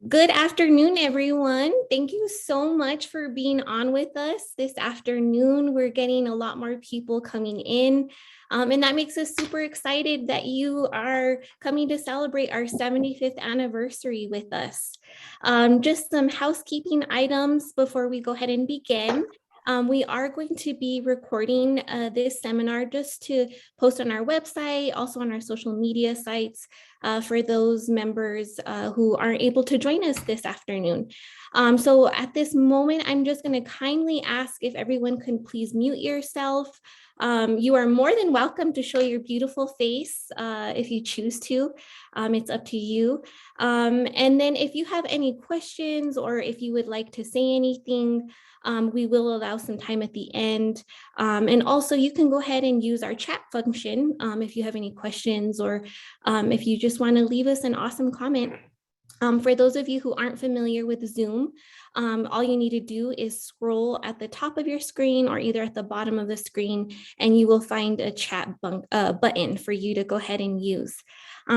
Good afternoon, everyone. Thank you so much for being on with us this afternoon. We're getting a lot more people coming in, and that makes us super excited that you are coming to celebrate our 75th anniversary with us. Just some housekeeping items before we go ahead and begin. We are going to be recording this seminar just to post on our website, also on our social media sites for those members who aren't able to join us this afternoon. So at this moment, I'm just going to kindly ask if everyone can please mute yourself. You are more than welcome to show your beautiful face if you choose to. It's up to you. And then if you have any questions or if you would like to say anything, we will allow some time at the end. And also you can go ahead and use our chat function if you have any questions or if you just want to leave us an awesome comment. For those of you who aren't familiar with Zoom, all you need to do is scroll at the top of your screen or either at the bottom of the screen, and you will find a chat button for you to go ahead and use.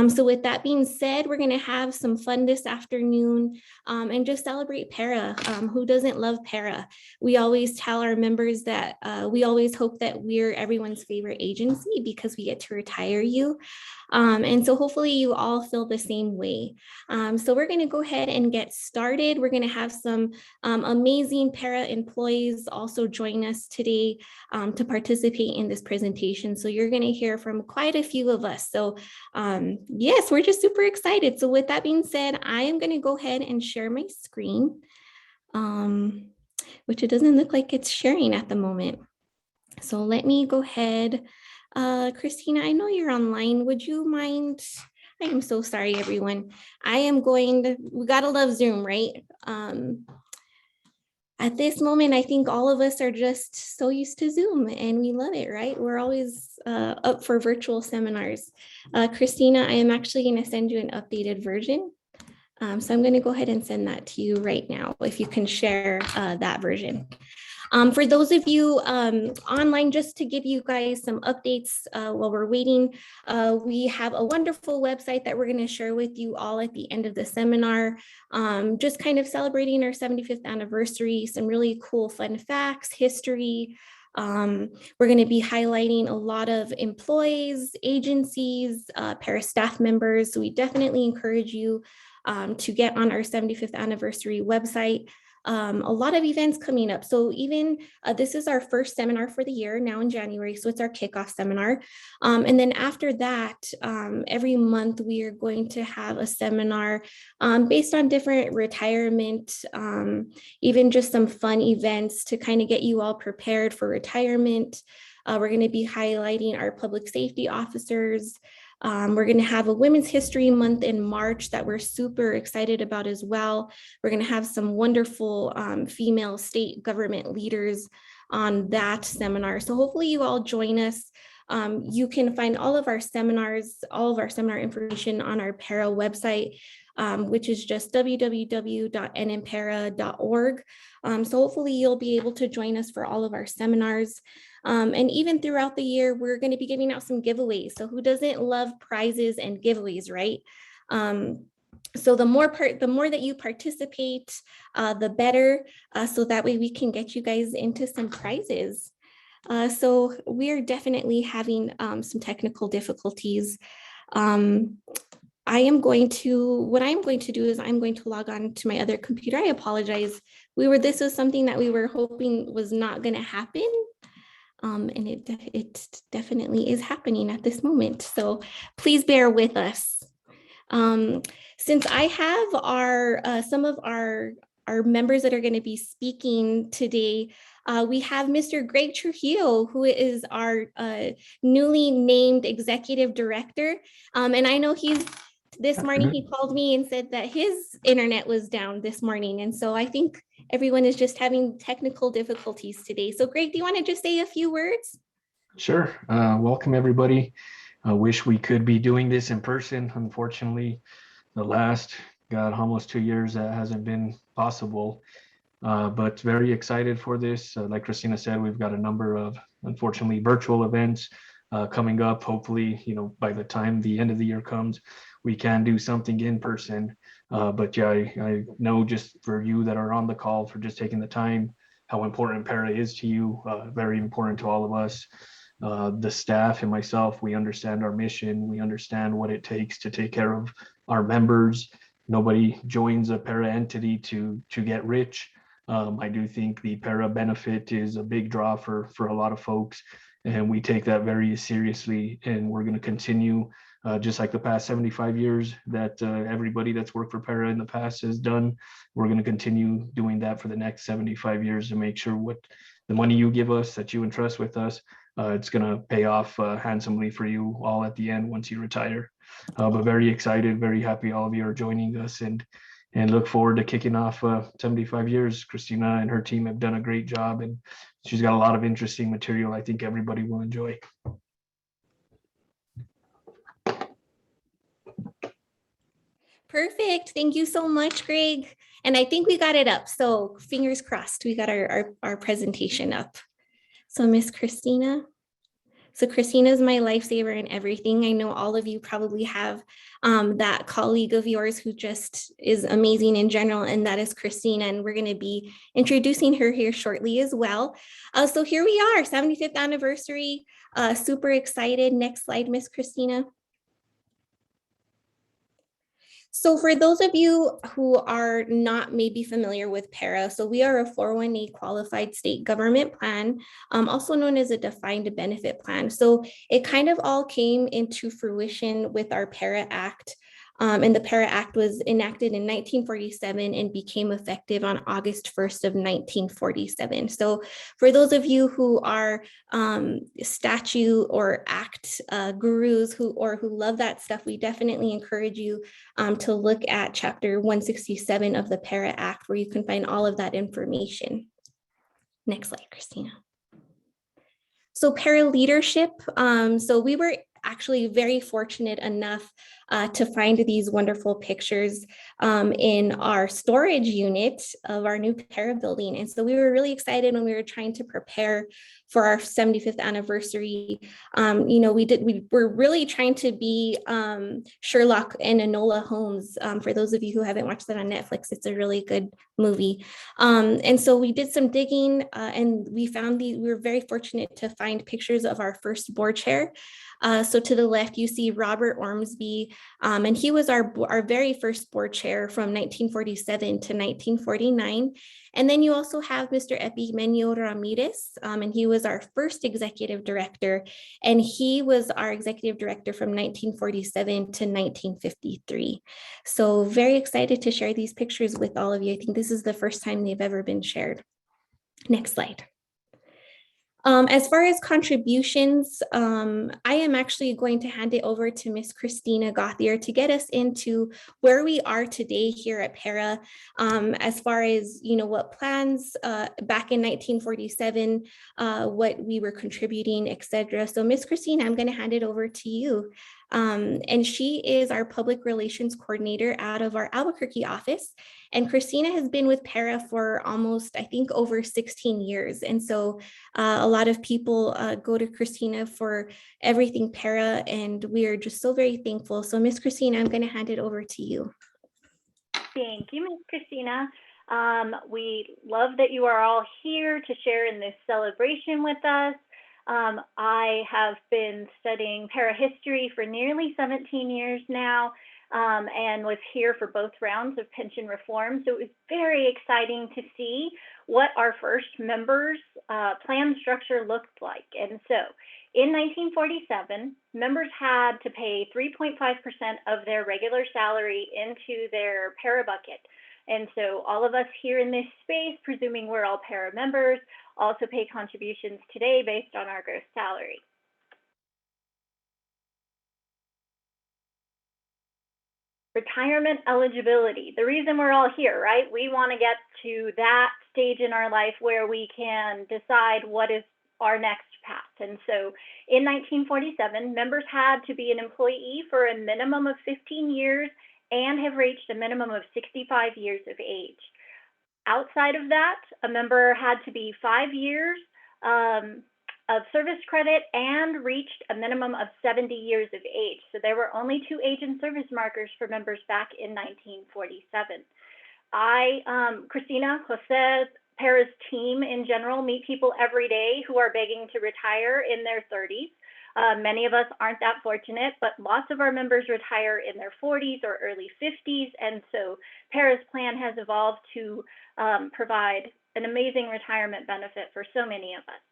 So with that being said, we're going to have some fun this afternoon and just celebrate PERA. Who doesn't love PERA? We always tell our members that we always hope that we're everyone's favorite agency because we get to retire you. And so hopefully you all feel the same way. So we're going to go ahead and get started. We're going to have some amazing PERA employees also join us today to participate in this presentation. So you're going to hear from quite a few of us. So yes, we're just super excited. So with that being said, I am going to go ahead and share my screen, which it doesn't look like it's sharing at the moment. So let me go ahead. Christina, I know you're online. Would you mind? I am so sorry, everyone. We gotta love Zoom, right? At this moment, I think all of us are just so used to Zoom and we love it, right? We're always up for virtual seminars. Christina, I am actually gonna send you an updated version. So I'm gonna go ahead and send that to you right now, if you can share that version. For those of you online, just to give you guys some updates while we're waiting, we have a wonderful website that we're going to share with you all at the end of the seminar, just kind of celebrating our 75th anniversary, some really cool fun facts, history. We're going to be highlighting a lot of employees, agencies, PERA staff members. So we definitely encourage you to get on our 75th anniversary website. A lot of events coming up. So even this is our first seminar for the year now in January. So it's our kickoff seminar. And then after that, every month we are going to have a seminar based on different retirement, even just some fun events to kind of get you all prepared for retirement. We're going to be highlighting our public safety officers. We're going to have a Women's History Month in March that we're super excited about as well. We're going to have some wonderful female state government leaders on that seminar. So hopefully you all join us. You can find all of our seminars, all of our seminar information on our PERA website, which is just www.nmpera.org. So hopefully you'll be able to join us for all of our seminars. And even throughout the year, we're going to be giving out some giveaways. So who doesn't love prizes and giveaways, right? So the more that you participate, the better. So that way we can get you guys into some prizes. So we're definitely having some technical difficulties. What I'm going to do is I'm going to log on to my other computer. I apologize. This was something that we were hoping was not going to happen. And it definitely is happening at this moment. So please bear with us. Since I have some of our members that are going to be speaking today, we have Mr. Greg Trujillo, who is our newly named executive director. And I know this morning he called me and said that his internet was down this morning. And so I think everyone is just having technical difficulties today. So Greg, do you want to just say a few words? Sure. Welcome, everybody. I wish we could be doing this in person. Unfortunately, the last, almost 2 years, that hasn't been possible. But very excited for this. Like Christina said, we've got a number of, unfortunately, virtual events coming up. Hopefully, by the time the end of the year comes, we can do something in person. But yeah, I know just for you that are on the call, for just taking the time, how important PERA is to you, very important to all of us. The staff and myself, we understand our mission. We understand what it takes to take care of our members. Nobody joins a PERA entity to get rich. I do think the PERA benefit is a big draw for a lot of folks, and we take that very seriously. And we're going to continue, just like the past 75 years that everybody that's worked for PERA in the past has done. We're going to continue doing that for the next 75 years to make sure what the money you give us, that you entrust with us, it's going to pay off handsomely for you all at the end once you retire. But very excited, very happy all of you are joining us, and look forward to kicking off 75 years. Christina and her team have done a great job, and she's got a lot of interesting material I think everybody will enjoy. Perfect. Thank you so much, Greg. And I think we got it up. So fingers crossed, we got our presentation up. So Miss Christina. So Christina is my lifesaver in everything. I know all of you probably have that colleague of yours who just is amazing in general, and that is Christina. And we're going to be introducing her here shortly as well. So here we are, 75th anniversary. Super excited. Next slide, Miss Christina. So for those of you who are not maybe familiar with PERA, so we are a 401(a) qualified state government plan, also known as a defined benefit plan. So it kind of all came into fruition with our PERA Act. And the PERA Act was enacted in 1947 and became effective on August 1st of 1947. So for those of you who are statute or act gurus who love that stuff, we definitely encourage you to look at Chapter 167 of the PERA Act, where you can find all of that information. Next slide, Christina. So PERA Leadership. So we were actually very fortunate enough to find these wonderful pictures in our storage unit of our new PERA building. And so we were really excited when we were trying to prepare for our 75th anniversary. We were really trying to be Sherlock and Enola Holmes. For those of you who haven't watched that on Netflix, it's a really good movie. And so we did some digging and we found we were very fortunate to find pictures of our first board chair. So to the left, you see Robert Ormsby, and he was our very first board chair from 1947 to 1949. And then you also have Mr. Epimenio Ramirez, and he was our first executive director, and he was our executive director from 1947 to 1953. So very excited to share these pictures with all of you. I think this is the first time they've ever been shared. Next slide. As far as contributions, I am actually going to hand it over to Miss Christina Gauthier to get us into where we are today here at PERA, as far as, what plans back in 1947, what we were contributing, etc. So Miss Christina, I'm going to hand it over to you. And she is our public relations coordinator out of our Albuquerque office. And Christina has been with PERA for almost, I think, over 16 years. And so a lot of people go to Christina for everything PERA, and we are just so very thankful. So Miss Christina, I'm going to hand it over to you. Thank you, Miss Christina. We love that you are all here to share in this celebration with us. I have been studying PERA history for nearly 17 years now, and was here for both rounds of pension reform. So it was very exciting to see what our first members' plan structure looked like. And so in 1947, members had to pay 3.5% of their regular salary into their PERA bucket. And so all of us here in this space, presuming we're all PERA members, also pay contributions today based on our gross salary. Retirement eligibility, the reason we're all here, right? We want to get to that stage in our life where we can decide what is our next path. And so in 1947, members had to be an employee for a minimum of 15 years and have reached a minimum of 65 years of age. Outside of that, a member had to be 5 years of service credit and reached a minimum of 70 years of age. So there were only 2 age and service markers for members back in 1947. Christina, Jose, PERA's team in general meet people every day who are begging to retire in their 30s. Many of us aren't that fortunate, but lots of our members retire in their 40s or early 50s. And so PERA's plan has evolved to provide an amazing retirement benefit for so many of us.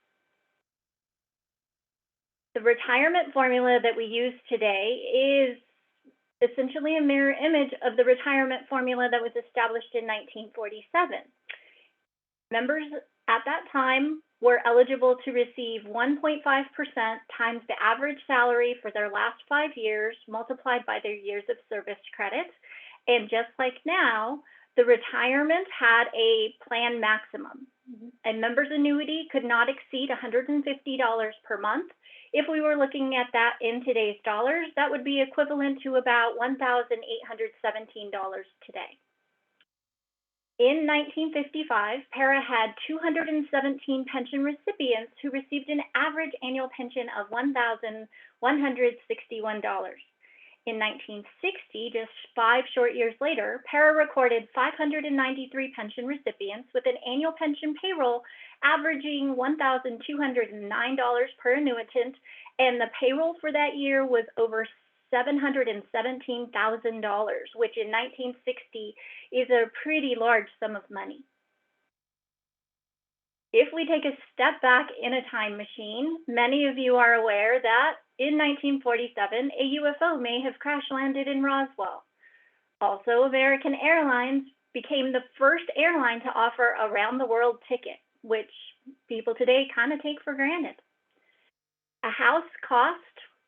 The retirement formula that we use today is essentially a mirror image of the retirement formula that was established in 1947. Members at that time were eligible to receive 1.5% times the average salary for their last 5 years multiplied by their years of service credit. And just like now, the retirement had a plan maximum. A member's annuity could not exceed $150 per month. If we were looking at that in today's dollars, that would be equivalent to about $1,817 today. In 1955, PERA had 217 pension recipients who received an average annual pension of $1,161. In 1960, just 5 short years later, PERA recorded 593 pension recipients with an annual pension payroll averaging $1,209 per annuitant, and the payroll for that year was over $717,000, which in 1960 is a pretty large sum of money. If we take a step back in a time machine, many of you are aware that in 1947, a UFO may have crash landed in Roswell. Also, American Airlines became the first airline to offer a round-the-world ticket, which people today kind of take for granted. A house cost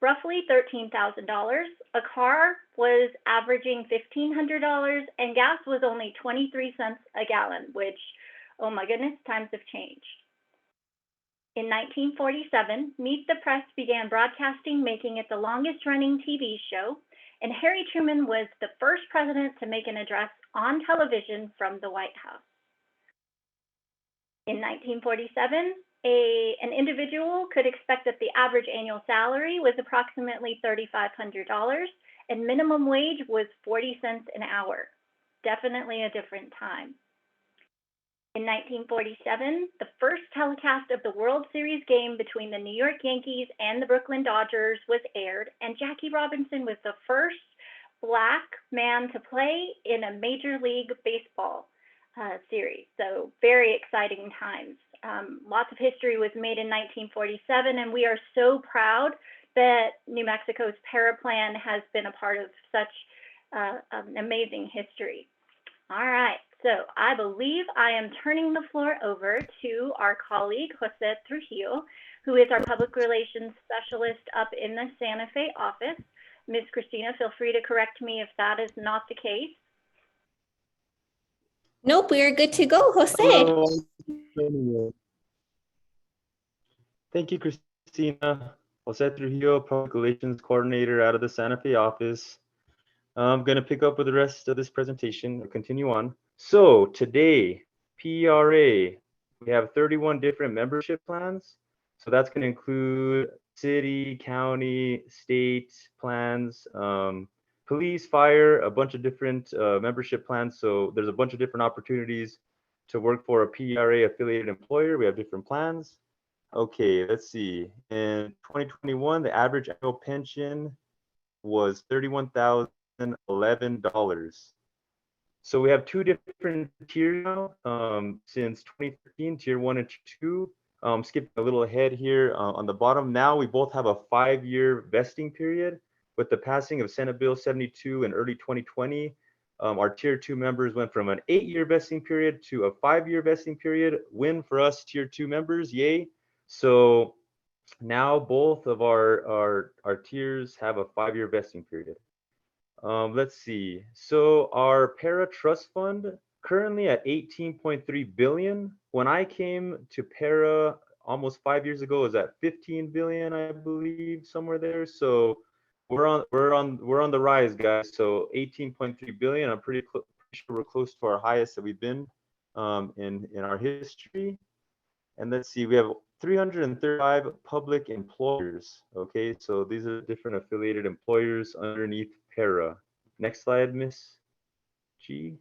roughly $13,000. A car was averaging $1,500, and gas was only 23 cents a gallon, which, oh my goodness, times have changed. In 1947, Meet the Press began broadcasting, making it the longest-running TV show, and Harry Truman was the first president to make an address on television from the White House. In 1947, an individual could expect that the average annual salary was approximately $3,500, and minimum wage was 40 cents an hour. Definitely a different time. In 1947, the first telecast of the World Series game between the New York Yankees and the Brooklyn Dodgers was aired, and Jackie Robinson was the first Black man to play in a Major League Baseball series. So very exciting times. Lots of history was made in 1947, and we are so proud that New Mexico's PERA plan has been a part of such an amazing history. All right, so I believe I am turning the floor over to our colleague, Jose Trujillo, who is our public relations specialist up in the Santa Fe office. Ms. Christina, feel free to correct me if that is not the case. Nope, we're good to go, Jose. Hello. Thank you, Christina. Jose Trujillo, Public Relations Coordinator out of the Santa Fe office. I'm going to pick up with the rest of this presentation and continue on. So today, PERA, we have 31 different membership plans. So that's going to include city, county, state plans, police, fire, a bunch of different membership plans. So there's a bunch of different opportunities to work for a PERA affiliated employer. We have different plans. Okay, let's see. In 2021, the average annual pension was $31,011. So we have 2 different tiers now since 2013, tier 1 and tier 2. Skipping a little ahead here on the bottom. Now we both have a 5-year vesting period. With the passing of Senate Bill 72 in early 2020, our tier 2 members went from an 8-year vesting period to a 5-year vesting period. Win for us tier 2 members, yay. So now both of our tiers have a 5-year vesting period. Let's see. So our PERA Trust Fund currently at 18.3 billion. When I came to PERA almost 5 years ago, it was at 15 billion, I believe, somewhere there. So we're on the rise, guys. So 18.3 billion. I'm pretty sure we're close to our highest that we've been in our history. And let's see, we have 335 public employers. Okay, so these are different affiliated employers underneath PERA. Next slide, Miss G.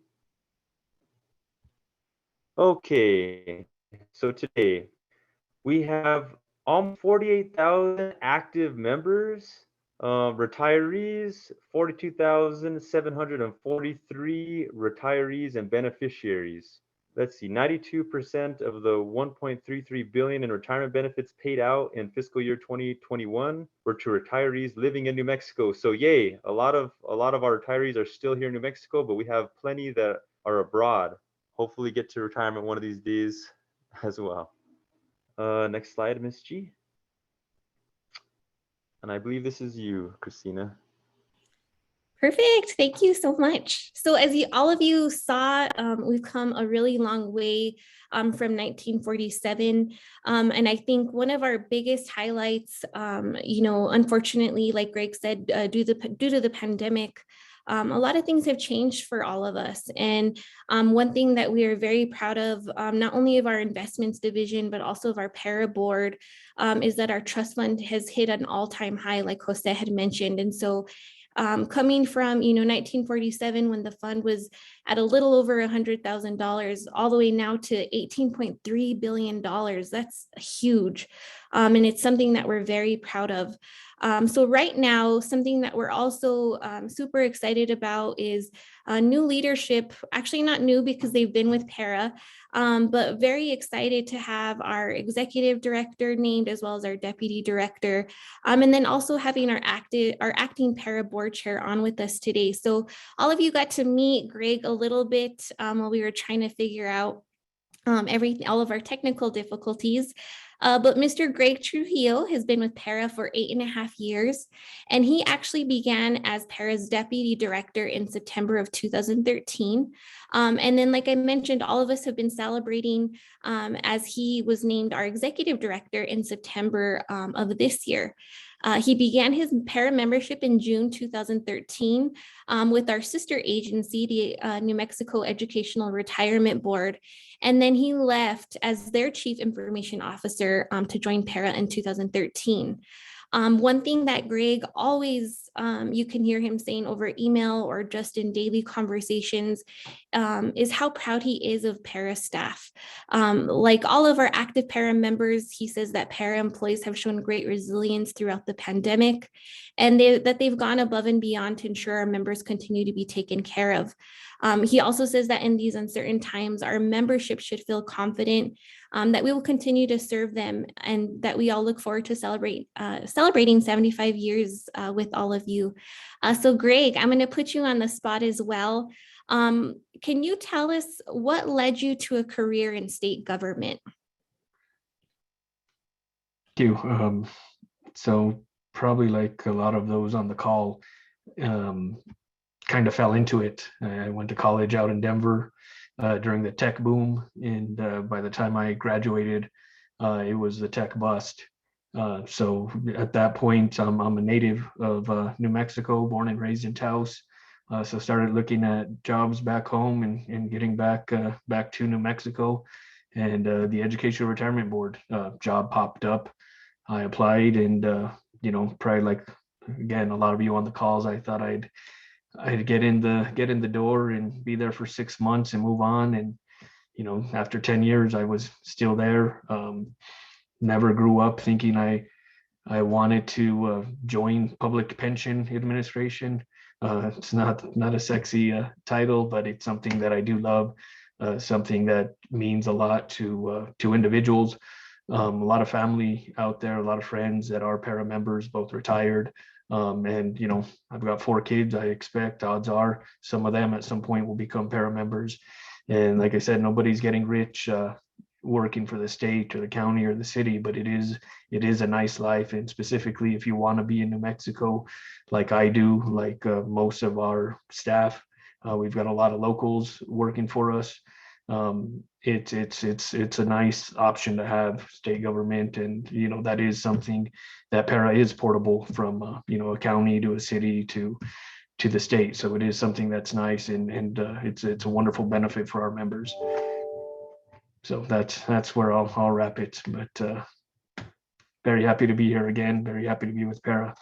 Okay, so today we have almost 48,000 active members, retirees, 42,743 retirees and beneficiaries. Let's see, 92% of the 1.33 billion in retirement benefits paid out in fiscal year 2021 were to retirees living in New Mexico. So yay, a lot of our retirees are still here in New Mexico, but we have plenty that are abroad. Hopefully get to retirement one of these days as well. Next slide, Miss G. And I believe this is you, Christina. Perfect. Thank you so much. So as all of you saw, we've come a really long way from 1947. And I think one of our biggest highlights, unfortunately, like Greg said, due to the pandemic, a lot of things have changed for all of us. And one thing that we are very proud of, not only of our investments division, but also of our PERA board, is that our trust fund has hit an all-time high, like Jose had mentioned. And so coming from 1947, when the fund was at a little over $100,000, all the way now to $18.3 billion. That's huge. And it's something that we're very proud of. So right now, something that we're also super excited about is new leadership, actually not new because they've been with PERA, but very excited to have our executive director named, as well as our deputy director, and then also having our acting PERA board chair on with us today. So all of you got to meet Greg a little bit while we were trying to figure out all of our technical difficulties. But Mr. Greg Trujillo has been with PERA for 8.5 years, and he actually began as PERA's deputy director in September of 2013. And then, like I mentioned, all of us have been celebrating as he was named our executive director in September of this year. He began his PERA membership in June 2013 with our sister agency, the New Mexico Educational Retirement Board. And then he left as their chief information officer to join PERA in 2013. One thing that Greg always, you can hear him saying over email or just in daily conversations, is how proud he is of PERA staff. Like all of our active PERA members, he says that PERA employees have shown great resilience throughout the pandemic, and that they've gone above and beyond to ensure our members continue to be taken care of. He also says that in these uncertain times, our membership should feel confident that we will continue to serve them, and that we all look forward to celebrating 75 years with all of you. So Greg, I'm going to put you on the spot as well. Can you tell us what led you to a career in state government? Thank you. So probably like a lot of those on the call, kind of fell into it. I went to college out in Denver during the tech boom, and by the time I graduated, it was the tech bust. So at that point, I'm a native of New Mexico, born and raised in Taos. So started looking at jobs back home and getting back to New Mexico, and the Educational Retirement Board job popped up. I applied, and probably like, again, a lot of you on the calls, I thought I'd get in the door and be there for 6 months and move on. And after 10 years, I was still there. Never grew up thinking I wanted to join public pension administration. It's not a sexy title, but it's something that I do love, something that means a lot to individuals. A lot of family out there, a lot of friends that are PERA members, both retired. And I've got 4 kids. I expect odds are some of them at some point will become PERA members. And like I said, nobody's getting rich working for the state or the county or the city, but it is a nice life. And specifically, if you want to be in New Mexico, like I do, like most of our staff, we've got a lot of locals working for us. It's a nice option to have, state government, and that is something that PERA is portable from a county to a city to the state. So it is something that's nice, and it's a wonderful benefit for our members. So that's where I'll wrap it. But very happy to be here again. Very happy to be with PERA.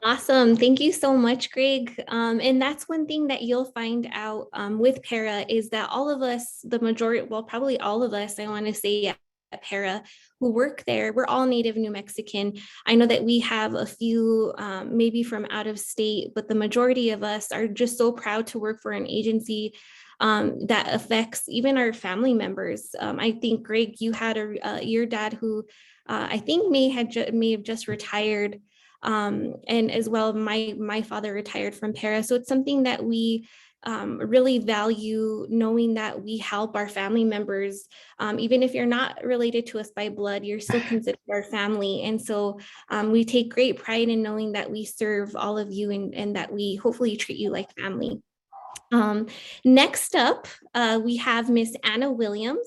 Awesome. Thank you so much, Greg. And that's one thing that you'll find out with PERA is that all of us, the majority, well, probably all of us, I want to say at PERA who work there, we're all native New Mexican. I know that we have a few maybe from out of state, but the majority of us are just so proud to work for an agency that affects even our family members. I think, Greg, you had your dad who I think may have just retired. And as well, my father retired from PERA. So it's something that we really value, knowing that we help our family members. Even if you're not related to us by blood, you're still considered our family. And so we take great pride in knowing that we serve all of you and that we hopefully treat you like family. Next up, we have Miss Anna Williams,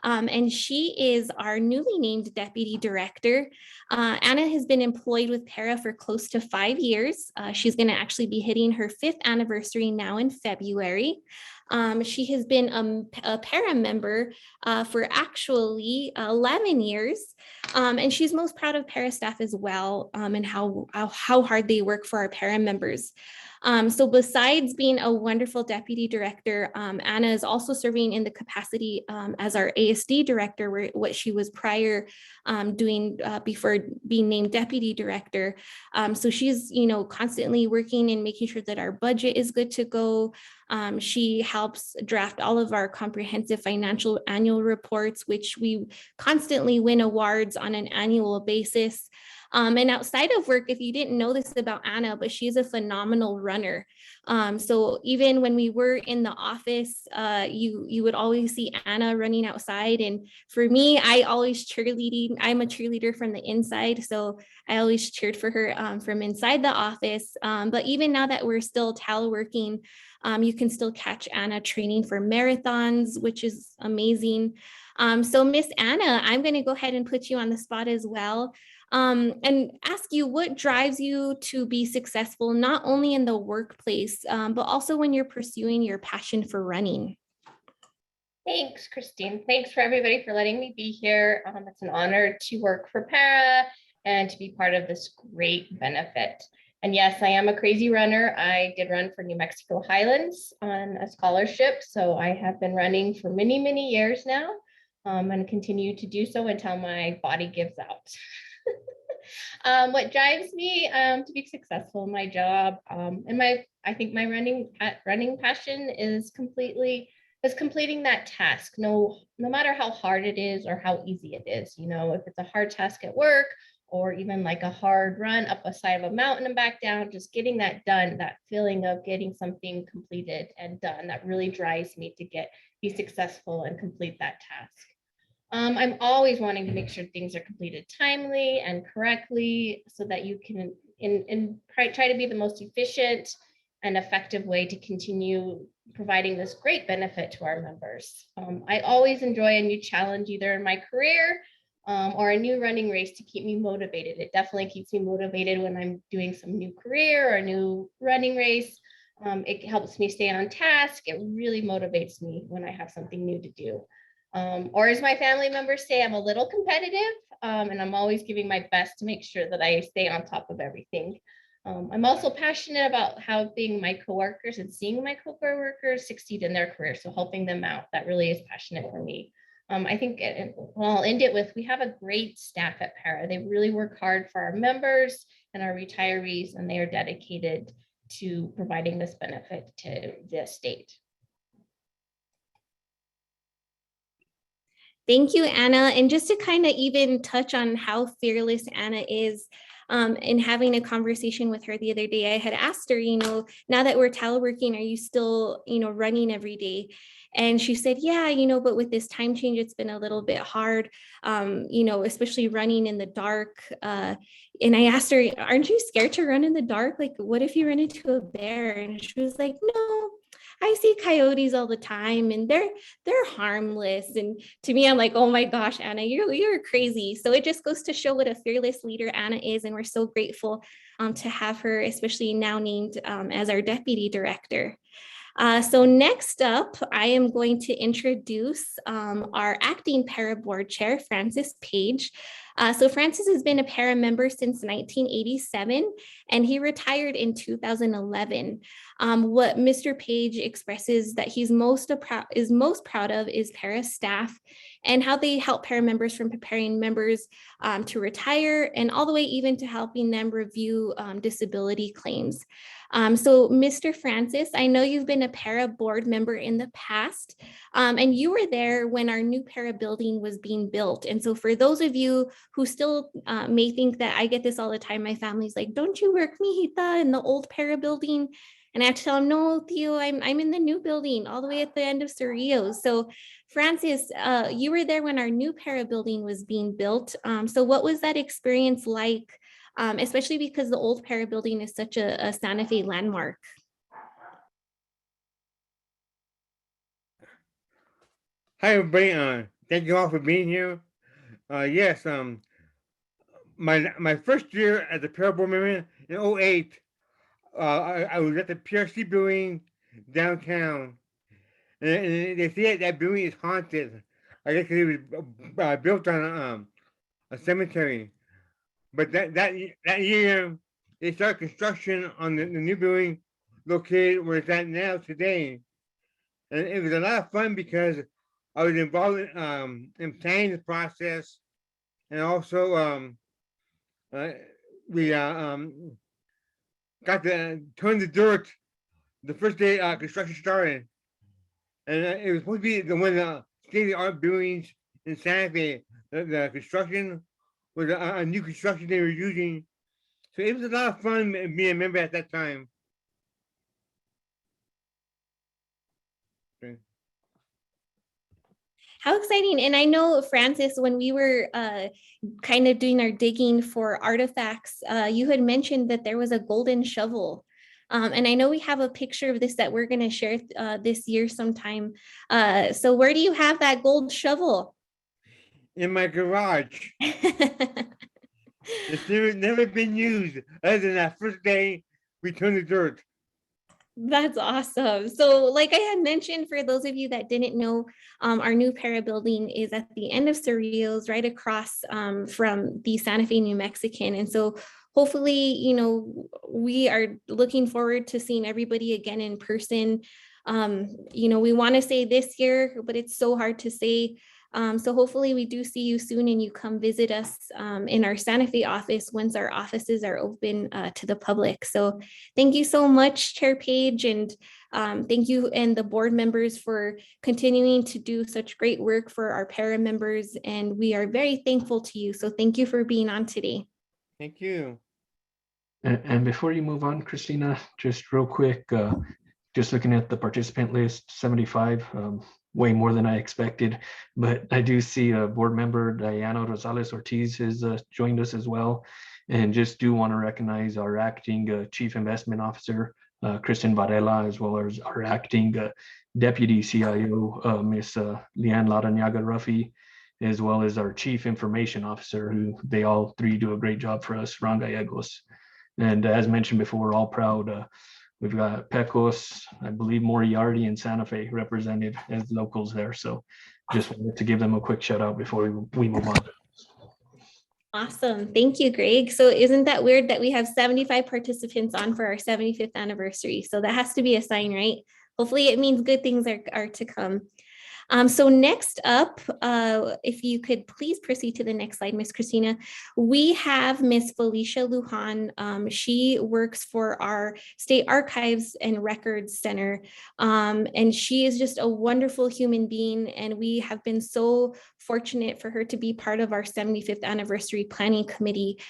and she is our newly named Deputy Director. Anna has been employed with PERA for close to 5 years. She's going to actually be hitting her 5th anniversary now in February. She has been a PERA member for actually 11 years, and she's most proud of PERA staff as well, and how hard they work for our PERA members. So besides being a wonderful deputy director, Anna is also serving in the capacity as our ASD director, what she was prior doing before being named deputy director. So she's, constantly working and making sure that our budget is good to go. She helps draft all of our comprehensive financial annual reports, which we constantly win awards on an annual basis. And outside of work, if you didn't know this about Anna, but she's a phenomenal runner. So even when we were in the office, you would always see Anna running outside. And for me, I always cheerleading. I'm a cheerleader from the inside, so I always cheered for her from inside the office. But even now that we're still teleworking, you can still catch Anna training for marathons, which is amazing. So Miss Anna, I'm going to go ahead and put you on the spot as well. And ask you what drives you to be successful, not only in the workplace, but also when you're pursuing your passion for running. Thanks, Christine. Thanks for everybody for letting me be here. It's an honor to work for PERA and to be part of this great benefit. And yes, I am a crazy runner. I did run for New Mexico Highlands on a scholarship. So I have been running for many, many years now, and continue to do so until my body gives out. What drives me to be successful in my job and I think my running passion is completing that task. No matter how hard it is or how easy it is. If it's a hard task at work or even like a hard run up a side of a mountain and back down, just getting that done, that feeling of getting something completed and done, that really drives me to be successful and complete that task. I'm always wanting to make sure things are completed timely and correctly so that you can try to be the most efficient and effective way to continue providing this great benefit to our members. I always enjoy a new challenge, either in my career or a new running race to keep me motivated. It definitely keeps me motivated when I'm doing some new career or a new running race. It helps me stay on task. It really motivates me when I have something new to do. Or as my family members say, I'm a little competitive, and I'm always giving my best to make sure that I stay on top of everything. I'm also passionate about helping my coworkers and seeing my coworkers succeed in their career, so helping them out. That really is passionate for me. I think, well, I'll end it with, we have a great staff at PERA. They really work hard for our members and our retirees, and they are dedicated to providing this benefit to the state. Thank you, Anna. And just to kind of even touch on how fearless Anna is, in having a conversation with her the other day, I had asked her, now that we're teleworking, are you still, running every day? And she said, yeah, but with this time change, it's been a little bit hard, especially running in the dark. And I asked her, aren't you scared to run in the dark? Like, what if you run into a bear? And she was like, no, I see coyotes all the time and they're harmless. And to me, I'm like, oh my gosh, Anna, you're crazy. So it just goes to show what a fearless leader Anna is. And we're so grateful to have her, especially now named as our deputy director. So next up, I am going to introduce our acting para board chair, Francis Page. So Francis has been a para member since 1987, and he retired in 2011. What Mr. Page expresses that he's most proud of is para staff and how they help para members from preparing members to retire and all the way even to helping them review disability claims. So Mr. Francis, I know you've been a para board member in the past, and you were there when our new para building was being built. And so for those of you who still may think that I get this all the time, my family's like, don't you work, mijita, in the old para building? And I have to tell them, no, Theo, I'm in the new building all the way at the end of Cerrillos. So Francis, you were there when our new para building was being built. So what was that experience like? Especially because the old para building is such a Santa Fe landmark. Hi, everybody. Thank you all for being here. Yes, my first year as a para board member in 2008, I was at the PRC building downtown. And they say that building is haunted. I guess it was built on a cemetery. But that year, they started construction on the new building located where it's at now today. And it was a lot of fun because I was involved in planning the process, and also we got to turn the dirt the first day construction started. And it was supposed to be one of the state-of-the-art buildings in Santa Fe. The construction was a new construction they were using. So it was a lot of fun being a member at that time. Okay. How exciting. And I know, Francis, when we were kind of doing our digging for artifacts, you had mentioned that there was a golden shovel. And I know we have a picture of this that we're going to share this year sometime. So where do you have that gold shovel? In my garage. It's never been used other than that first day we turned the dirt. That's awesome. So like I had mentioned, for those of you that didn't know, our new para building is at the end of Cerrillos, right across from the Santa Fe New Mexican. And so hopefully, you know, we are looking forward to seeing everybody again in person. You know, we want to say this year, but it's so hard to say. So hopefully we do see you soon and you come visit us in our Santa Fe office once our offices are open to the public. So thank you so much, Chair Page, and thank you and the board members for continuing to do such great work for our para members. And we are very thankful to you. So thank you for being on today. Thank you. And before you move on, Christina, just real quick, just looking at the participant list, 75, way more than I expected, but I do see a board member, Diana Rosales Ortiz, has joined us as well. And just do want to recognize our acting Chief Investment Officer, Kristen Varela, as well as our acting Deputy CIO, Miss Leanne Laranaga-Ruffy, as well as our Chief Information Officer, who they all three do a great job for us, Ron Gallegos. And as mentioned before, we're all proud. We've got Pecos, I believe Moriarty and Santa Fe represented as locals there. So just wanted to give them a quick shout out before we move on. Awesome. Thank you, Greg. So isn't that weird that we have 75 participants on for our 75th anniversary? So that has to be a sign, right? Hopefully it means good things are to come. So next up, if you could please proceed to the next slide, Miss Christina, we have Miss Felicia Lujan. She works for our State Archives and Records Center, and she is just a wonderful human being, and we have been so fortunate for her to be part of our 75th anniversary planning committee.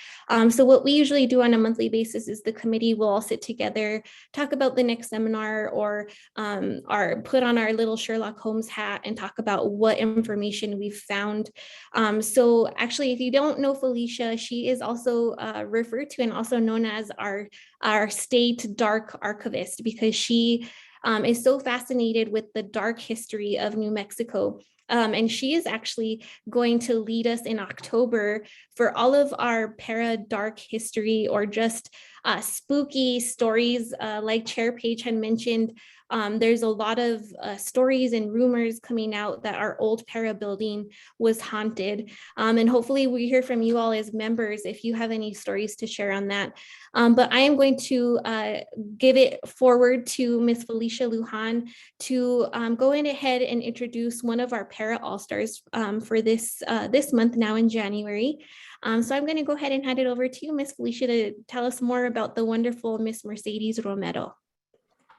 So what we usually do on a monthly basis is the committee will all sit together, talk about the next seminar, or put on our little Sherlock Holmes hat and talk about what information we've found. So actually, if you don't know Felicia, she is also referred to and also known as our state dark archivist, because she is so fascinated with the dark history of New Mexico. And she is actually going to lead us in October for all of our para dark history, or just spooky stories, like Chair Page had mentioned. There's a lot of stories and rumors coming out that our old PERA building was haunted. And hopefully we hear from you all as members if you have any stories to share on that. But I am going to give it forward to Miss Felicia Lujan to go in ahead and introduce one of our PERA All-Stars for this month now in January. So I'm going to go ahead and hand it over to you, Miss Felicia, to tell us more about the wonderful Miss Mercedes Romero.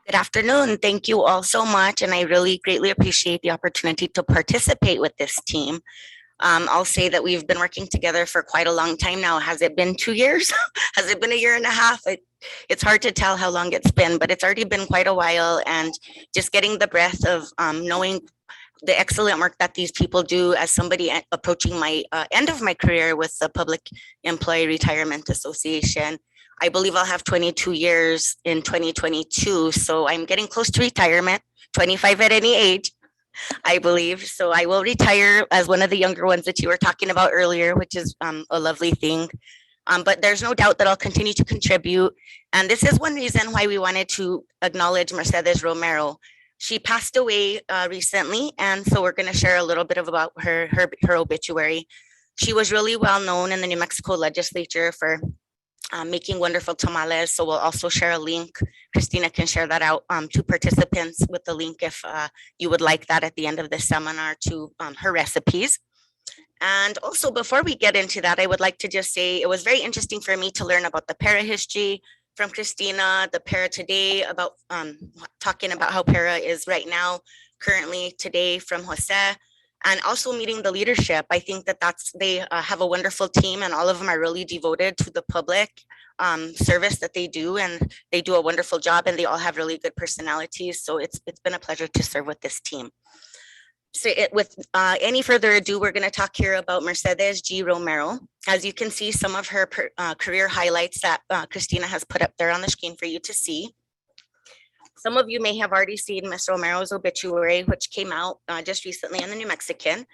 Good afternoon. Thank you all so much. And I really greatly appreciate the opportunity to participate with this team. I'll say that we've been working together for quite a long time now. Has it been 2 years? Has it been a year and a half? It's hard to tell how long it's been, but it's already been quite a while. And just getting the breath of knowing the excellent work that these people do as somebody approaching my end of my career with the Public Employee Retirement Association. I believe I'll have 22 years in 2022. So I'm getting close to retirement, 25 at any age, I believe. So I will retire as one of the younger ones that you were talking about earlier, which is a lovely thing. But there's no doubt that I'll continue to contribute. And this is one reason why we wanted to acknowledge Mercedes Romero. She passed away recently. And so we're going to share a little bit about her obituary. She was really well known in the New Mexico legislature for making wonderful tamales. So we'll also share a link. Christina can share that out to participants with the link if you would like that at the end of the seminar to her recipes. And also before we get into that, I would like to just say it was very interesting for me to learn about the PERA history from Christina, the PERA today, about talking about how PERA is right now, currently today from Jose. And also meeting the leadership. I think that they have a wonderful team and all of them are really devoted to the public service that they do. And they do a wonderful job and they all have really good personalities. So it's been a pleasure to serve with this team. So with any further ado, we're going to talk here about Mercedes G. Romero. As you can see, some of her career highlights that Christina has put up there on the screen for you to see. Some of you may have already seen Ms. Romero's obituary, which came out just recently in the New Mexican.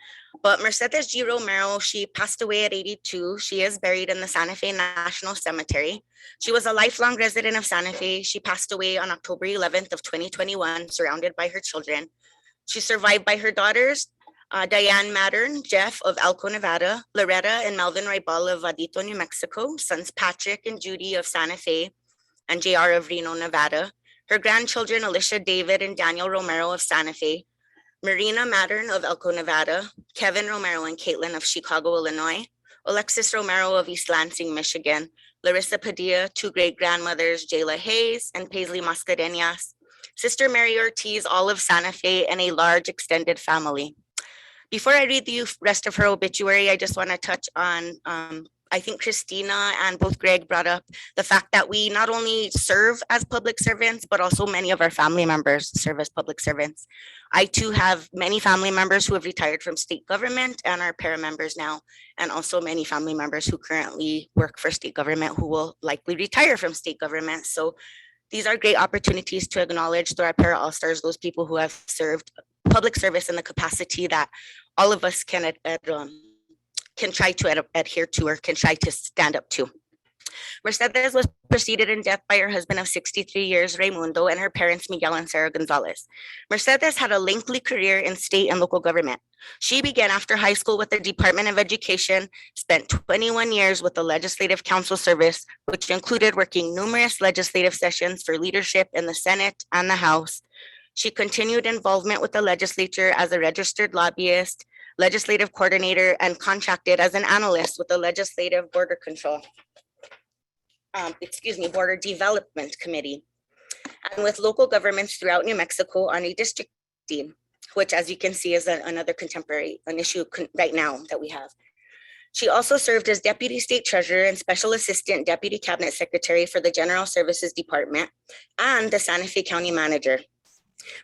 But Mercedes G. Romero, she passed away at 82. She is buried in the Santa Fe National Cemetery. She was a lifelong resident of Santa Fe. She passed away on October 11th of 2021, surrounded by her children. She's survived by her daughters, Diane Mattern, Jeff of Elko, Nevada, Loretta and Melvin Raibal of Vadito, New Mexico, sons Patrick and Judy of Santa Fe, and JR of Reno, Nevada. Her grandchildren, Alicia David and Daniel Romero of Santa Fe, Marina Mattern of Elko, Nevada, Kevin Romero and Caitlin of Chicago, Illinois, Alexis Romero of East Lansing, Michigan, Larissa Padilla, two great-grandmothers, Jayla Hayes and Paisley Mascareñas, Sister Mary Ortiz, all of Santa Fe, and a large extended family. Before I read the rest of her obituary, I just want to touch on I think Christina and both Greg brought up the fact that we not only serve as public servants, but also many of our family members serve as public servants. I too have many family members who have retired from state government and are PERA members now, and also many family members who currently work for state government who will likely retire from state government. So these are great opportunities to acknowledge through our PERA All-Stars those people who have served public service in the capacity that all of us can try to adhere to or can try to stand up to. Mercedes was preceded in death by her husband of 63 years, Raimundo, and her parents, Miguel and Sarah Gonzalez. Mercedes had a lengthy career in state and local government. She began after high school with the Department of Education, spent 21 years with the Legislative Council Service, which included working numerous legislative sessions for leadership in the Senate and the House. She continued involvement with the legislature as a registered lobbyist, legislative coordinator, and contracted as an analyst with the Legislative Border Development Committee, and with local governments throughout New Mexico on a district team, which, as you can see, is another an issue right now that we have. She also served as Deputy State Treasurer and Special Assistant Deputy Cabinet Secretary for the General Services Department and the Santa Fe County Manager.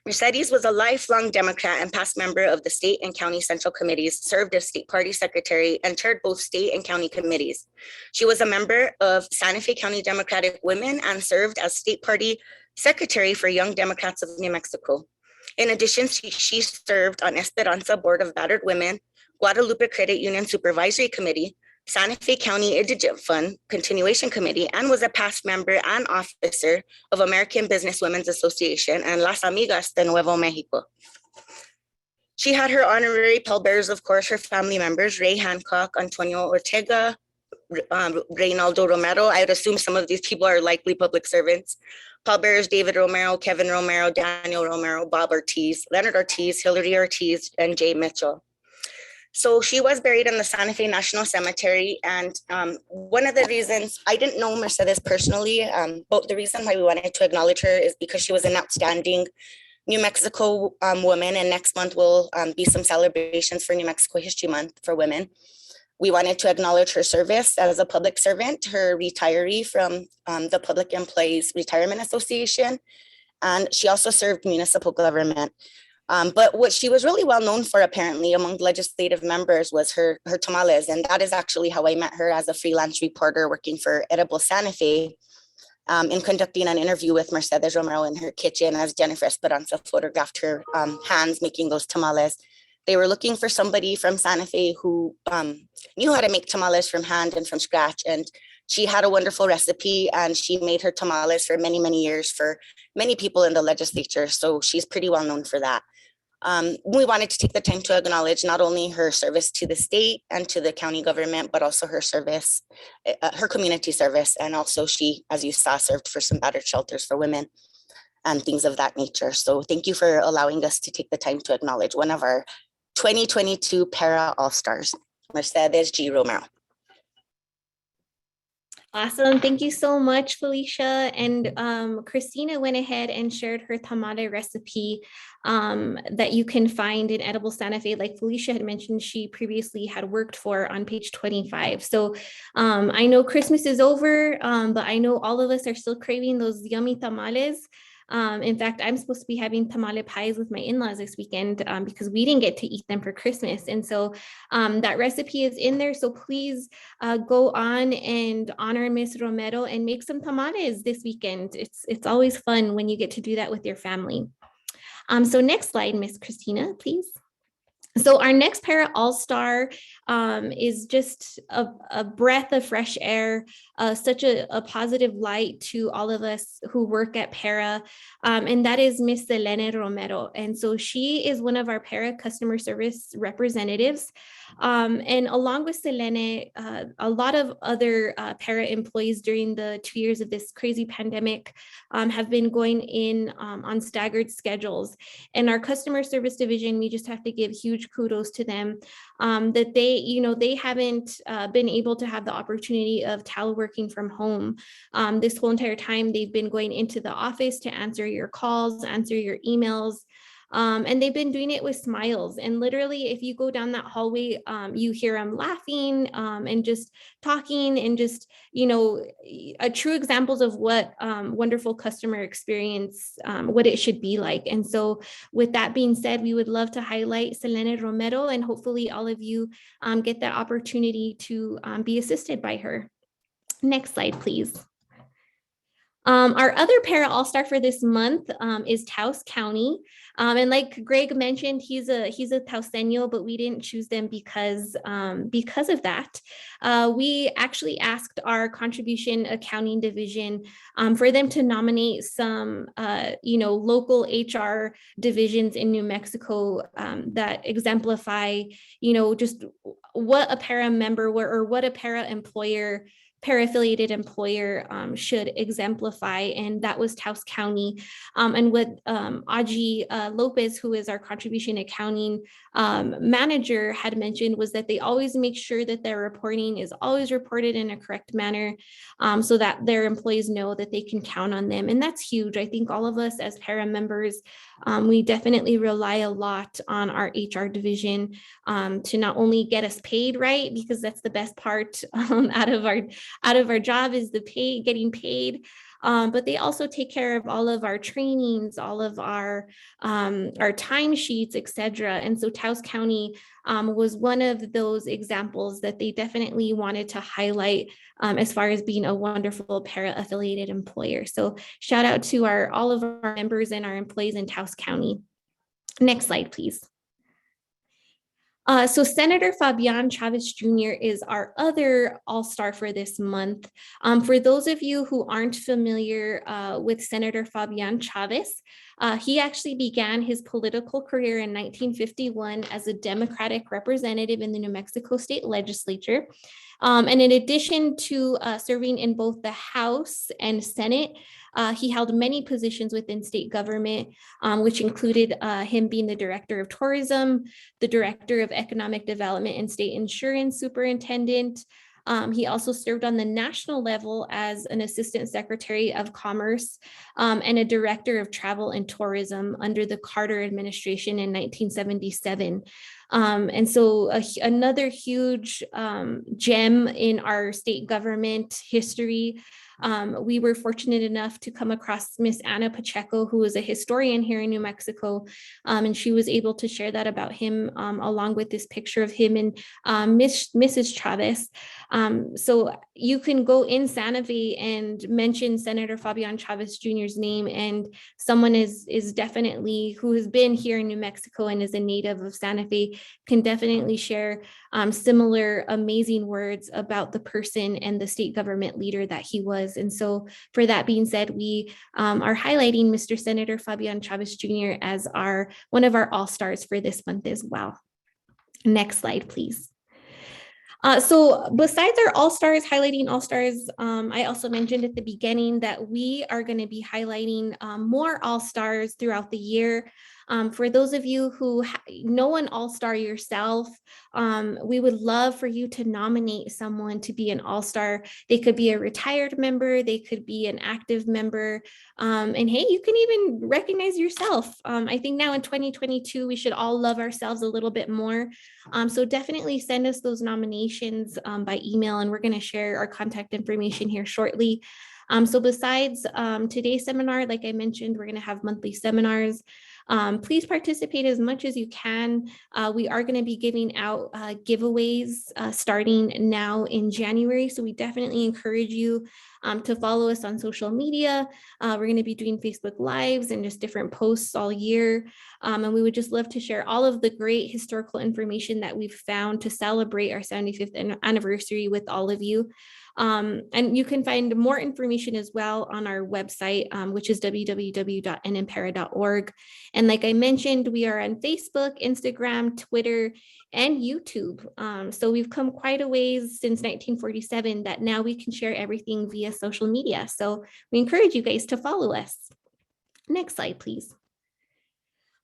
Mercedes was a lifelong Democrat and past member of the state and county central committees, served as state party secretary, and chaired both state and county committees. She was a member of Santa Fe County Democratic Women and served as state party secretary for Young Democrats of New Mexico. In addition, she served on Esperanza Board of Battered Women, Guadalupe Credit Union Supervisory Committee, Santa Fe County Indigent Fund Continuation Committee, and was a past member and officer of American Business Women's Association and Las Amigas de Nuevo Mexico. She had her honorary pallbearers, of course, her family members, Ray Hancock, Antonio Ortega, Reynaldo Romero. I would assume some of these people are likely public servants. Pallbearers David Romero, Kevin Romero, Daniel Romero, Bob Ortiz, Leonard Ortiz, Hillary Ortiz, and Jay Mitchell. So she was buried in the Santa Fe National Cemetery. And one of the reasons, I didn't know Mercedes personally, but the reason why we wanted to acknowledge her is because she was an outstanding New Mexico woman. And next month will be some celebrations for New Mexico History Month for women. We wanted to acknowledge her service as a public servant, her retiree from the Public Employees Retirement Association. And she also served municipal government. But what she was really well known for, apparently, among legislative members was her tamales. And that is actually how I met her as a freelance reporter working for Edible Santa Fe in conducting an interview with Mercedes Romero in her kitchen as Jennifer Esperanza photographed her hands making those tamales. They were looking for somebody from Santa Fe who knew how to make tamales from hand and from scratch. And she had a wonderful recipe, and she made her tamales for many, many years for many people in the legislature. So she's pretty well known for that. We wanted to take the time to acknowledge not only her service to the state and to the county government, but also her service, her community service. And also she, as you saw, served for some battered shelters for women and things of that nature. So thank you for allowing us to take the time to acknowledge one of our 2022 PERA All-Stars, Mercedes G. Romero. Awesome. Thank you so much, Felicia. And Christina went ahead and shared her tamale recipe that you can find in Edible Santa Fe. Like Felicia had mentioned, she previously had worked for on page 25. So I know Christmas is over, but I know all of us are still craving those yummy tamales. In fact, I'm supposed to be having tamale pies with my in-laws this weekend because we didn't get to eat them for Christmas. And so that recipe is in there. So please go on and honor Miss Romero and make some tamales this weekend. It's always fun when you get to do that with your family. So next slide, Miss Christina, please. So our next PERA All-Star is just a breath of fresh air, such a positive light to all of us who work at PERA, and that is Miss Selene Romero. And so she is one of our PERA customer service representatives. And along with Selene, a lot of other PERA employees during the 2 years of this crazy pandemic have been going in on staggered schedules. And our customer service division, we just have to give huge kudos to them that they haven't been able to have the opportunity of teleworking from home. This whole entire time, they've been going into the office to answer your calls, answer your emails. And they've been doing it with smiles. And literally, if you go down that hallway, you hear them laughing and just talking and just, true examples of what wonderful customer experience, what it should be like. And so with that being said, we would love to highlight Selene Romero, and hopefully all of you get that opportunity to be assisted by her. Next slide, please. Our other PERA All-Star for this month is Taos County. And like Greg mentioned, he's a Taoseño, but we didn't choose them because of that. We actually asked our contribution accounting division for them to nominate some, local HR divisions in New Mexico that exemplify, just what a PERA member or what a PERA employer PERA-affiliated employer should exemplify, and that was Taos County. And what Aji Lopez, who is our contribution accounting manager, had mentioned was that they always make sure that their reporting is always reported in a correct manner so that their employees know that they can count on them. And that's huge. I think all of us as PERA members, we definitely rely a lot on our HR division to not only get us paid right, because that's the best part out of our job is getting paid, but they also take care of all of our trainings, all of our timesheets, etc. And so Taos County was one of those examples that they definitely wanted to highlight as far as being a wonderful PERA-affiliated employer. So shout out to all of our members and our employees in Taos County. Next slide, please. So Senator Fabian Chavez Jr. is our other all-star for this month. For those of you who aren't familiar with Senator Fabian Chavez, he actually began his political career in 1951 as a Democratic representative in the New Mexico State Legislature. And in addition to serving in both the House and Senate, he held many positions within state government, which included him being the Director of Tourism, the Director of Economic Development and State Insurance Superintendent. He also served on the national level as an Assistant Secretary of Commerce and a Director of Travel and Tourism under the Carter administration in 1977. And so another huge gem in our state government history. We were fortunate enough to come across Miss Anna Pacheco, who is a historian here in New Mexico, and she was able to share that about him along with this picture of him and Mrs. Chavez. So you can go in Santa Fe and mention Senator Fabian Chavez Jr.'s name, and someone is definitely who has been here in New Mexico and is a native of Santa Fe can definitely share similar amazing words about the person and the state government leader that he was. And so for that being said, we are highlighting Mr. Senator Fabian Chavez Jr. as one of our all-stars for this month as well. Next slide, please. So besides our all-stars, highlighting all-stars, I also mentioned at the beginning that we are going to be highlighting more all-stars throughout the year. For those of you who know an all-star yourself, we would love for you to nominate someone to be an all-star. They could be a retired member, they could be an active member, and hey, you can even recognize yourself. I think now in 2022, we should all love ourselves a little bit more. So definitely send us those nominations by email, and we're going to share our contact information here shortly. So besides today's seminar, like I mentioned, we're going to have monthly seminars. Please participate as much as you can. We are going to be giving out giveaways starting now in January. So we definitely encourage you to follow us on social media. We're going to be doing Facebook Lives and just different posts all year. And we would just love to share all of the great historical information that we've found to celebrate our 75th anniversary with all of you. And you can find more information as well on our website, which is www.nmpera.org. And like I mentioned, we are on Facebook, Instagram, Twitter, and YouTube. So we've come quite a ways since 1947 that now we can share everything via social media. So we encourage you guys to follow us. Next slide, please.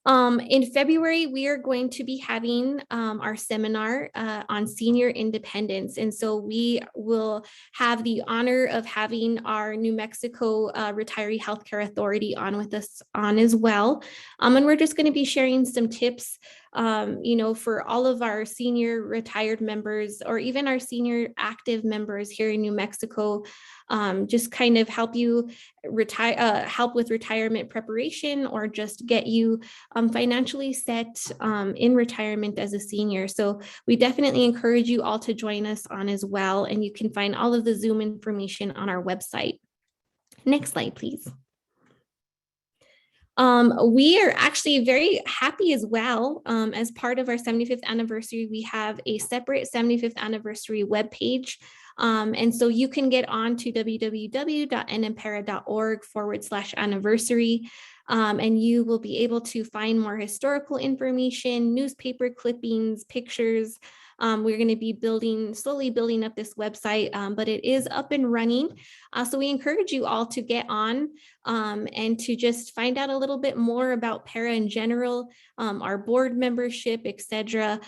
In February, we are going to be having our seminar on senior independence. And so we will have the honor of having our New Mexico Retiree Healthcare Authority on with us as well. And we're just going to be sharing some tips for all of our senior retired members or even our senior active members here in New Mexico, just kind of help you help with retirement preparation or just get you financially set in retirement as a senior. So we definitely encourage you all to join us on as well. And you can find all of the Zoom information on our website. Next slide, please. We are actually very happy as well. As part of our 75th anniversary, we have a separate 75th anniversary webpage. And so you can get on to www.nmpera.org/anniversary. And you will be able to find more historical information, newspaper clippings, pictures. We're going to be slowly building up this website, but it is up and running. So we encourage you all to get on and to just find out a little bit more about PERA in general, our board membership, etc.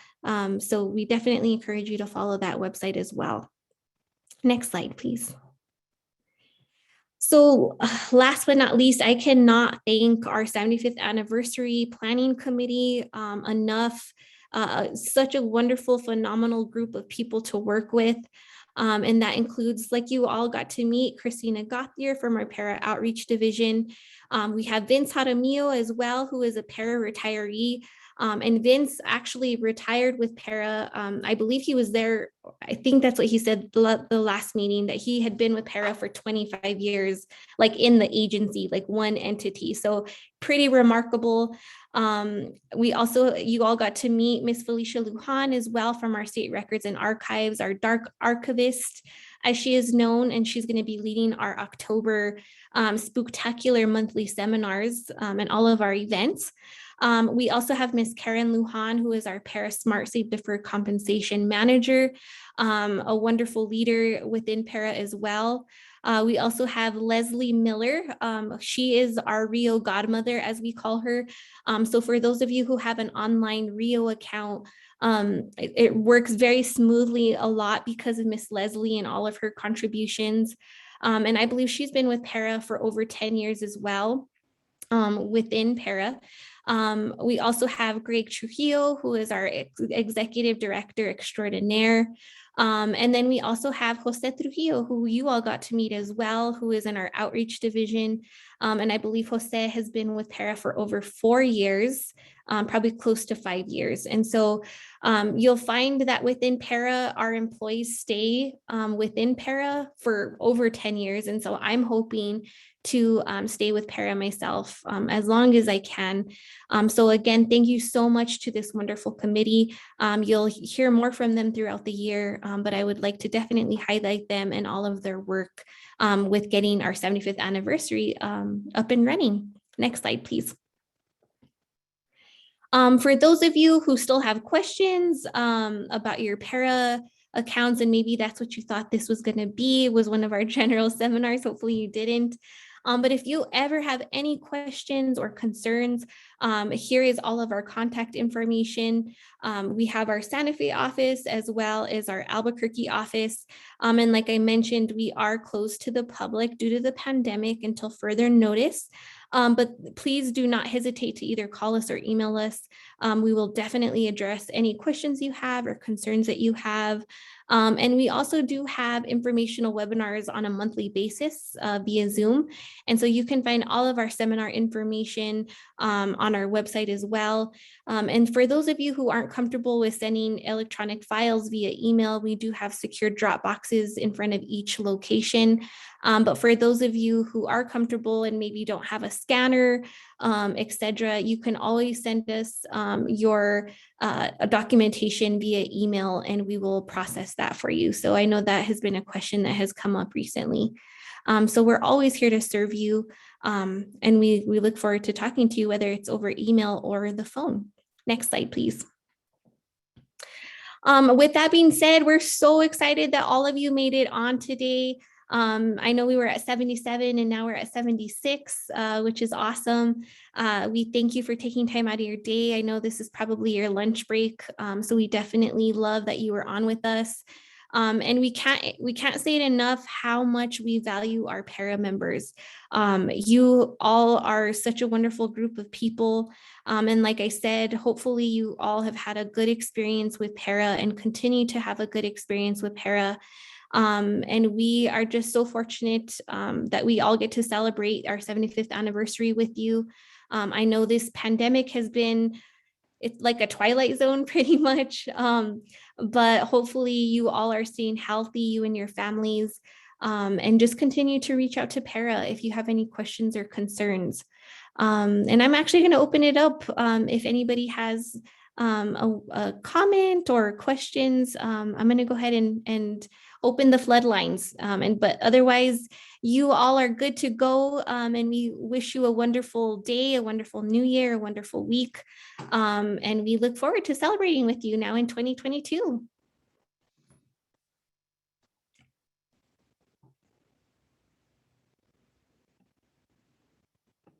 So we definitely encourage you to follow that website as well. Next slide, please. So last but not least, I cannot thank our 75th anniversary planning committee enough. Such a wonderful, phenomenal group of people to work with. And that includes, like you all got to meet, Christina Gauthier from our PERA Outreach Division. We have Vince Jaramillo as well, who is a PERA retiree. And Vince actually retired with PERA. I believe he was there. I think that's what he said the last meeting, that he had been with PERA for 25 years, like in the agency, like one entity. So pretty remarkable. You all got to meet Miss Felicia Lujan as well from our state records and archives, our dark archivist, as she is known, and she's going to be leading our October spooktacular monthly seminars and all of our events. We also have Miss Karen Lujan, who is our PERA Smart Safe Deferred Compensation Manager, a wonderful leader within PERA as well. We also have Leslie Miller. She is our Rio godmother, as we call her. So for those of you who have an online Rio account, it works very smoothly a lot because of Miss Leslie and all of her contributions. And I believe she's been with PERA for over 10 years as well, within PERA. We also have Greg Trujillo, who is our executive director extraordinaire. And then we also have Jose Trujillo, who you all got to meet as well, who is in our outreach division. And I believe Jose has been with PERA for over 4 years, probably close to 5 years. And so you'll find that within PERA, our employees stay within PERA for over 10 years. And so I'm hoping to stay with PERA myself as long as I can. So again, thank you so much to this wonderful committee. You'll hear more from them throughout the year, but I would like to definitely highlight them and all of their work with getting our 75th anniversary up and running. Next slide, please. For those of you who still have questions about your PERA accounts, and maybe that's what you thought this was going to be, was one of our general seminars, hopefully you didn't. But if you ever have any questions or concerns, here is all of our contact information. We have our Santa Fe office as well as our Albuquerque office. And like I mentioned, we are closed to the public due to the pandemic until further notice. But please do not hesitate to either call us or email us. We will definitely address any questions you have or concerns that you have. And we also do have informational webinars on a monthly basis via Zoom. And so you can find all of our seminar information on our website as well. And for those of you who aren't comfortable with sending electronic files via email, we do have secure drop boxes in front of each location. But for those of you who are comfortable and maybe don't have a scanner, etc., you can always send us your documentation via email and we will process that for you. So I know that has been a question that has come up recently. So we're always here to serve you. And we look forward to talking to you, whether it's over email or the phone. Next slide, please. With that being said, we're so excited that all of you made it on today. I know we were at 77 and now we're at 76, which is awesome. We thank you for taking time out of your day. I know this is probably your lunch break. So we definitely love that you were on with us. And we can't say it enough how much we value our PERA members. You all are such a wonderful group of people. And like I said, hopefully you all have had a good experience with PERA and continue to have a good experience with PERA. And we are just so fortunate that we all get to celebrate our 75th anniversary with you. I know this pandemic has been, it's like a twilight zone pretty much, but hopefully you all are staying healthy, you and your families, and just continue to reach out to PERA if you have any questions or concerns. And I'm actually going to open it up if anybody has a comment or questions. I'm going to go ahead and open the floodlines. But otherwise, you all are good to go. And we wish you a wonderful day, a wonderful new year, a wonderful week. And we look forward to celebrating with you now in 2022.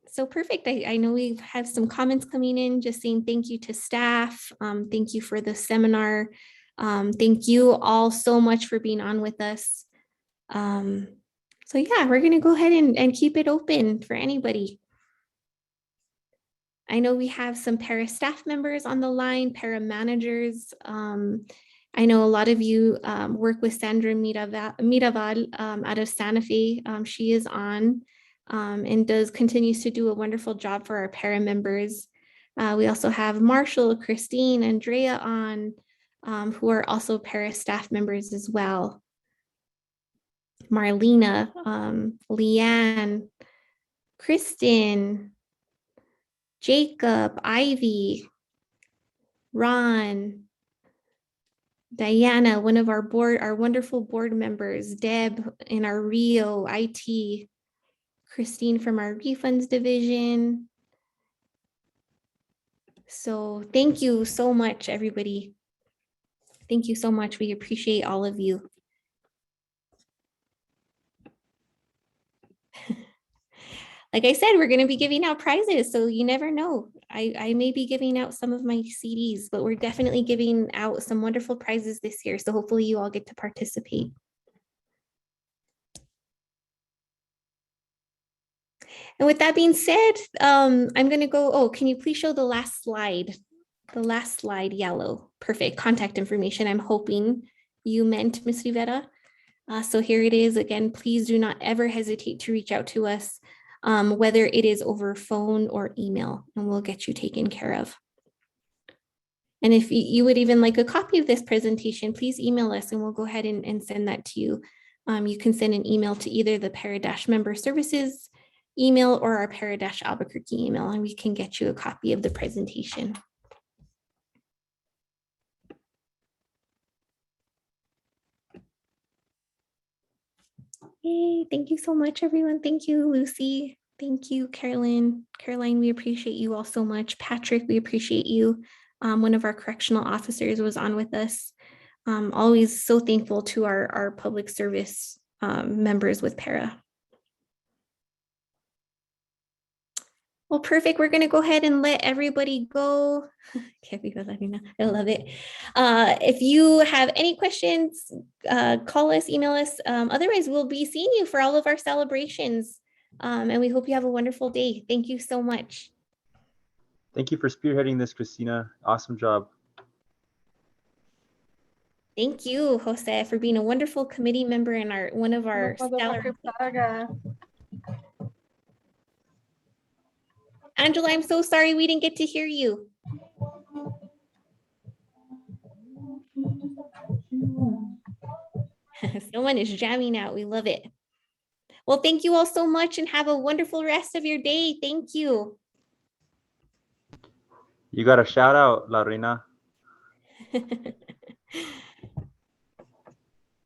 So perfect. I know we have some comments coming in, just saying thank you to staff. Thank you for the seminar. Thank you all so much for being on with us. So yeah, we're going to go ahead and keep it open for anybody. I know we have some PERA staff members on the line, PERA managers. I know a lot of you work with Sandra Miraval out of Santa Fe. She is on and continues to do a wonderful job for our PERA members. We also have Marshall, Christine, Andrea on, who are also PERA staff members as well. Marlena, Leanne, Kristen, Jacob, Ivy, Ron, Diana, one of our wonderful board members, Deb in our Rio IT, Christine from our refunds division. So thank you so much, everybody. Thank you so much. We appreciate all of you. Like I said, we're going to be giving out prizes, so you never know. I may be giving out some of my CDs, but we're definitely giving out some wonderful prizes this year. So hopefully you all get to participate. And with that being said, I'm going to go, oh, can you please show the last slide? The last slide, yellow. Perfect. Contact information. I'm hoping you meant, Ms. Rivera. So here it is. Again, please do not ever hesitate to reach out to us, whether it is over phone or email, and we'll get you taken care of. And if you would even like a copy of this presentation, please email us and we'll go ahead and send that to you. You can send an email to either the PERA-Member Services email or our PERA-Albuquerque email, and we can get you a copy of the presentation. Yay, thank you so much, everyone. Thank you, Lucy. Thank you, Carolyn. Caroline, we appreciate you all so much. Patrick, we appreciate you. One of our correctional officers was on with us. Always so thankful to our public service members with PERA. Well, perfect. We're going to go ahead and let everybody go. I love it. If you have any questions, call us, email us. Otherwise, we'll be seeing you for all of our celebrations. And we hope you have a wonderful day. Thank you so much. Thank you for spearheading this, Christina. Awesome job. Thank you, Jose, for being a wonderful committee member and one of our stellar. Angela, I'm so sorry we didn't get to hear you. Someone is jamming out. We love it. Well, thank you all so much and have a wonderful rest of your day. Thank you. You got a shout out, La Reina.